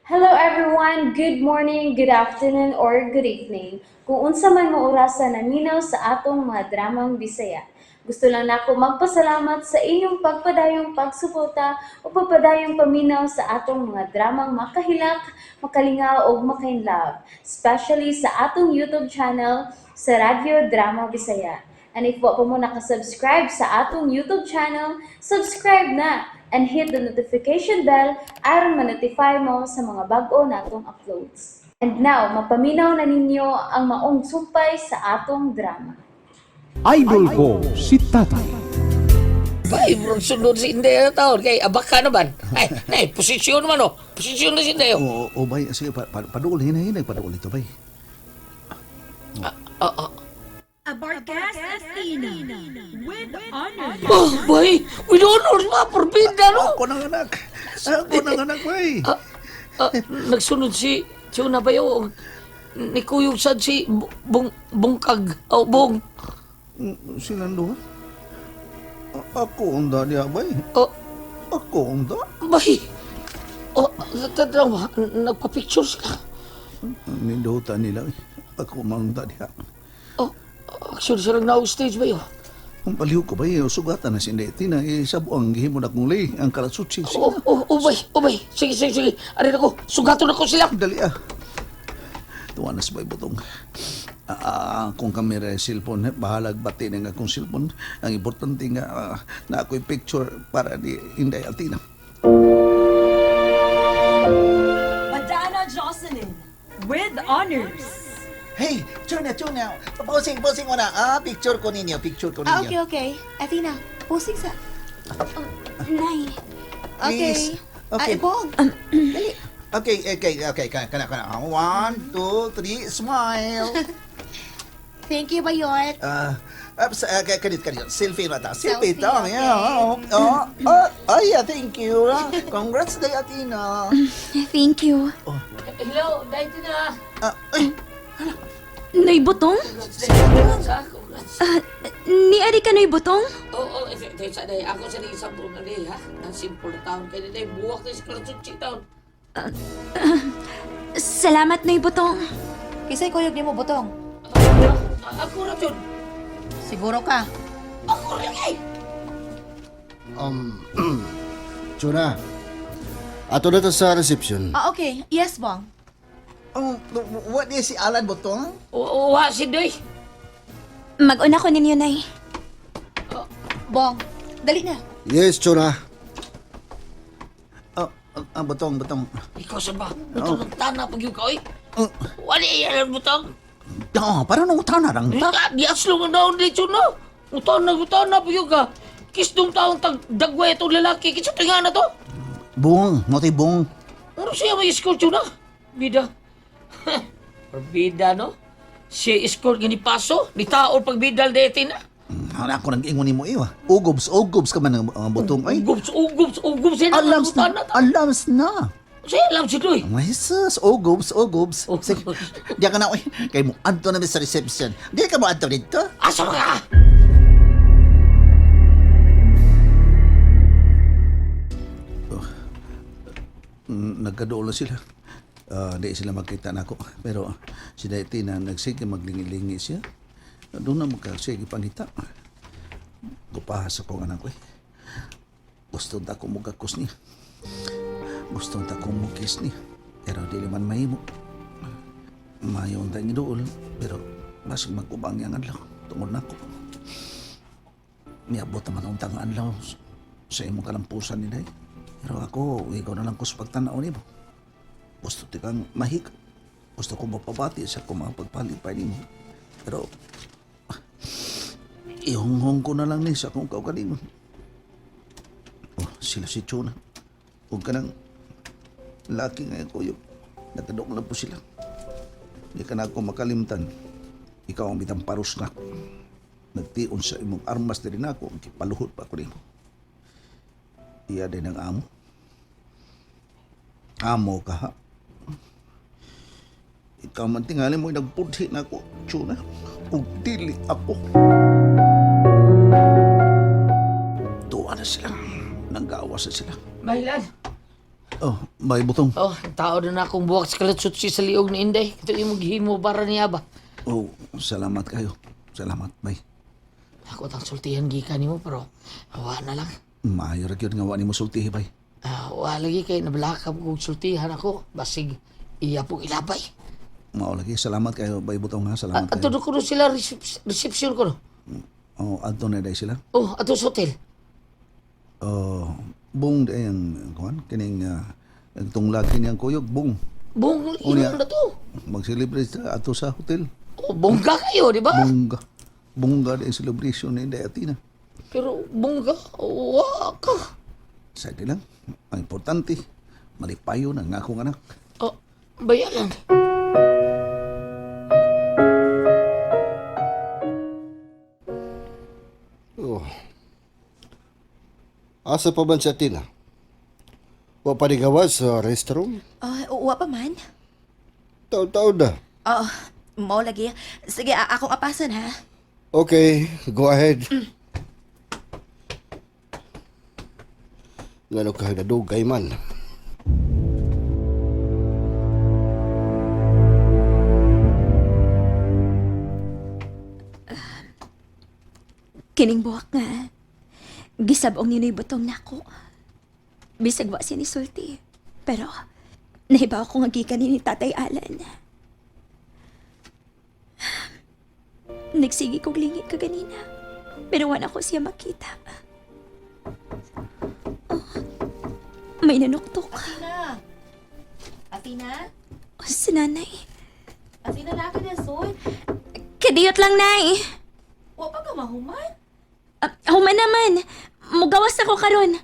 Hello everyone, good morning, good afternoon, or good evening. Kung unsa man mo orasan naminaw sa atong mga dramang Bisaya. Gusto lang nako magpasalamat sa inyong pagpadayong pagsuporta o pagpadayong paminaw sa atong mga dramang makahilak, makalingaw o makainlove, especially sa atong YouTube channel sa Radyo Drama Bisaya. And if wa pa mo nakasubscribe sa atong YouTube channel, subscribe na and hit the notification bell aron ma-notify mo sa mga bag-o natong uploads. And now, mapaminaw na ninyo ang maong sumpay sa atong drama. Idol ko si Tatay. Bay, bro, sunod si Inday na taon. Kay abaka naman. Ay, posisyon naman, oh. Posisyon na si Inday, oh. Oo, bay. Sige, paduol. Hinay, paduol ito, bay. Abarcas Athena with honor. Oh, bay, with honors pa, forbida, no? Ako ng anak. Bay. Nagsunod si Chuna ba yun? Ni Kuyog sad si Bungkag. Oh, Bung. Silang duha? Ako ang da niya, bay. Oh, Ako ang da. bay. Oh, tadraw, nagpa-pictures ka. Nindutan nila, eh. Ako mang da niya. Oh, actually, silang na-stage ba yun? Ang paliw ko, bay. Sugatan na si Ndeti na isabo ang gihimo na kong lay. Ang kalatsutsi. Bay. Sige. Arin ako, sugaton ako sila. Dali Tuwa na sa bay butong. Kung kamera yung cellphone, bahalag bati na nga akong cellphone. Ang importante nga na ako'y picture para di Inday Altina. Madonna Jocelyn with honors. Hey, Chuna. Posing mo na. Picture ko ninyo. Okay. Athena, posing sa... Nay. Okay. Please. Okay. Ay, Bong. Dali. Okay. Kana. 1, 2, 3, smile. Thank you, Bayot. Kanit. Selfie na ta. Selfie, Selfie ta. okay. Yeah. Thank you. Congrats, Day Athena. Thank you. Hello, dahil na. Nay Butong? Ni Ari ka Nay Butong? Oo, sa day. Ako sa isang buong na ha? Ang simple na taon. Kaya na buwak na si Karatsuchi taon. Salamat, Nay Butong. Kisay kuyog ni mo, Butong. Ako na yun. Siguro ka. Ako na eh. Chuna, ato na to sa reception. Okay. Yes, Bong. What is si Alan Botong? Uwa si Doy. Mag-una ko ninyo, Nay. Bong, dali na. Yes, Chuna. Butong. Ikaw sa ba? Ito ng tana pag yung kaoy. Wala iyan ang butang. Para nung utana lang. Di aslo nga daon dito no. Utana pag yung ka. Kis nung taong dagway itong lalaki. Kitsa tinga na to. Bung, mati bung. Ano siya may escort yun na? Bida. Bida no? Siya escort nga ni Paso. Ni taon pag bidal deti na. Ako nag-ingon ni mo iwa. Ugobs ka man ng butong. Ay, Ugubs. alams na. Siya alam si Doy. Ay, sus, ugobs. Sige, diyan ka na, oy. Kay mo, anto na sa reception. Di ka mo anto dito? Asa ka? Nagkadoon na sila. Di sila magkita na ako. Pero si Daiti na nagsige maglingi-lingi siya. Doon na magkasige pangita. Gupahas ako anak ko eh. Gusto na ako mugakos niya. Gusto na ako mukis niya. Pero di naman mahimo. Mayon tayo doon. Pero basig magkubang yung adlaw. Tungod na ako. Niabot naman ang tangaan lang sa imong kalampusan ni Day. Pero ako, ikaw na lang ko sa pagtanaw ni mo. Gusto ti kang mahik. Gusto ko mapabati sa kung mga pagpalipay ni mo. Pero, ihonghong ko na lang ni sa kung kaugaling mo. Sila si Chuna. Huwag ka nang laki ngayon kuyo. Nagkadok lang po sila. Hindi ka na ako makalimtan. Ikaw ang bitang paros na. Nagtiun sa imong armas na rin ako. Kipaluhod pa ako rin mo. Iya din ang amo. Amo ka ha. Ikaw man tingali mo nagpudhi na ako, Chuna. Ugdili ako. Tuwa na sila. Nanggawa sa sila. Mahilan. Oh, may butong. Oh, ang tao na akong buwak sa kalatsot si sa liog ni Inday. Ito yung maghimo para niya ba? Oh, salamat kayo. Salamat, bay. Ako tang sultihan gikan nimo pero awa na lang. Maayo ra gyud nga wa nimo sultihi, bay. Wa lagi kay nabalakab kong sultihan ako. Basig iya pong ilabay. Mao lagi, salamat kayo, bay butong ha. Salamat Ato kayo. ko no sila reception ko no. Oh, adto na day sila. Oh, ato sa hotel. Oh, bung day ang kuan kining ang tunglag kini ang kuyog, bung. Bong, Unya. inom na to. Mag-celebrate sa ato sa hotel. Oh, bongga kayo, di ba? Bungga. Bungga din celebration ni Inday Atina. Pero bongga, wa ka. Sa lang, ang importante, malipayo ng akong anak. Oh, bayaran. Oh. Asa pa man si Atina? Wa pa ni gawas sa restroom? Wa pa man. Taon-taon na. Oo, mo lagi. Sige, akong apasan ha. Okay, go ahead. Ngano ka nadugay man. Kining buwak nga. Gisabong ninoy butong nako. Bisag wa siya ni sulti. Pero, nahibaw ko nga gikan ni Tatay Alan. Nagsigi kong lingi ka ganina. Pero wala ko siya makita. Oh, may nanuktok. Atina! Atina? Oh, si nanay. Atina na ka na, son. Kadiyot lang, nay. Wa pa ka mahuman? Human naman. Mugawas ako karon.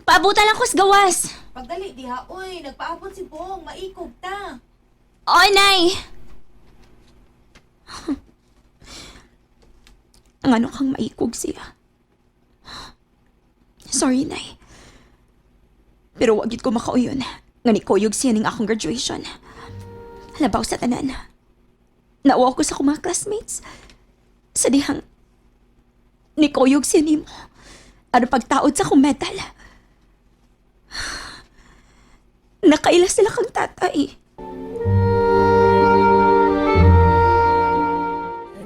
Paabutan lang ko sa gawas. Pagdali, diha. Uy, nagpaabot si Bong. Maikog ta. Oy, nay. Ang ano kang maikog siya. Sorry, nay. Pero wag yun ko makauyon. Nga ni Koyog siya ning akong graduation. Labaw sa tanan. Nauwa ko sa akong mga classmates. Sa dihang ni Koyog siya ni mo. Ano pagtaod sa akong medal. Nakaila sila kang tatay.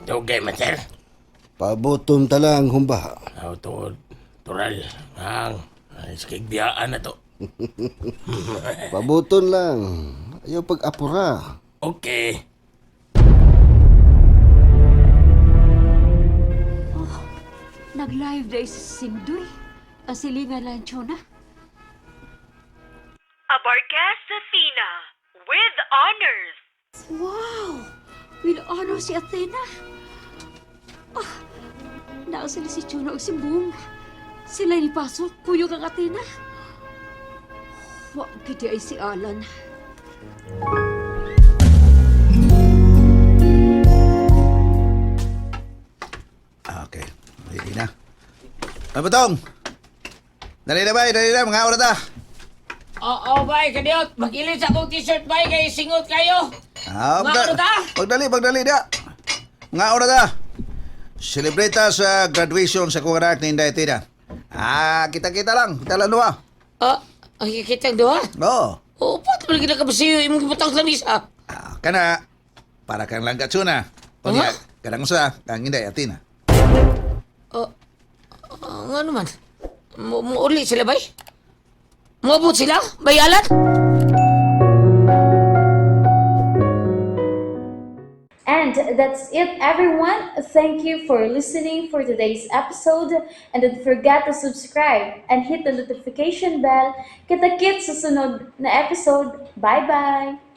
Dugay man, sir. Pabuton talang humba. Tural. Ang iskigbiyaan na to. Pabuton lang. Ayaw pag-apura. Okay. Nag-live day si Sindoy. Ang silingan lang na. Abarcast Athena with honors. Wow! With honor si Athena. Nao sila si Chona o si Bong. Sila ni Pasok, kuyog ang Athena. Wa kiti ay si Alan. Okay, ready na. Ay, butong! Dali na, bay, dali na, mga oras na. Oo, bay, kadiot. Mag-ilit sa akong t-shirt, bay, kay singot kayo. Mga oras na. Pagdali na. Mga oras na. Celebrate ta sa graduation sa kong anak ni Inday Atina. Kita-kita lang. Kita lang doa. Ang kikitang doha? Oo. Oo, pato ba kita kabasiyo imong gibutang sa misa? Kana, para kang langgat suna. O niya, kanang usa, kang Inday Atina. Nga naman. Muuli sila, bay? Muabot sila? Bayalan? And that's it, everyone. Thank you for listening for today's episode. And don't forget to subscribe and hit the notification bell. Kita-kits sa sunod na episode. Bye-bye!